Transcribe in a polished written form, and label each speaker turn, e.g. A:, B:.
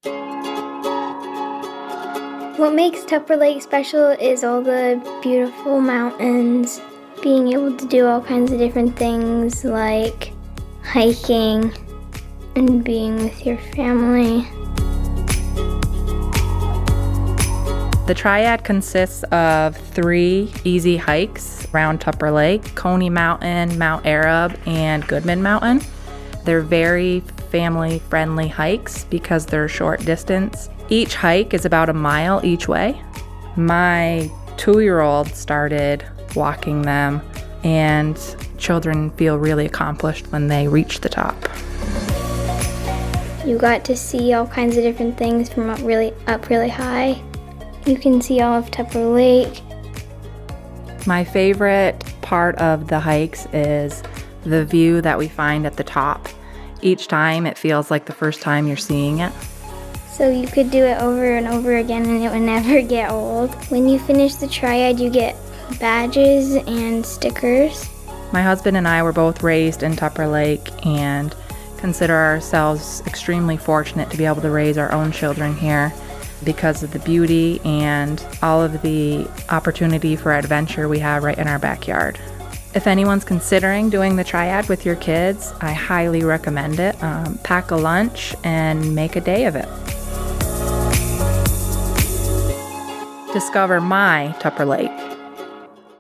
A: What makes Tupper Lake special is all the beautiful mountains, being able to do all kinds of different things like hiking and being with your family.
B: The triad consists of 3 easy hikes around Tupper Lake: Coney Mountain, Mount Arab, and Goodman Mountain. They're very family-friendly hikes because they're short distance. Each hike is about a mile each way. My 2-year-old started walking them, and children feel really accomplished when they reach the top.
A: You got to see all kinds of different things from up really high. You can see all of Tupper Lake.
B: My favorite part of the hikes is the view that we find at the top. Each time it feels like the first time you're seeing it.
A: So you could do it over and over again and it would never get old. When you finish the triad, you get badges and stickers.
B: My husband and I were both raised in Tupper Lake and consider ourselves extremely fortunate to be able to raise our own children here because of the beauty and all of the opportunity for adventure we have right in our backyard. If anyone's considering doing the triad with your kids, I highly recommend it. Pack a lunch and make a day of it. Discover my Tupper Lake.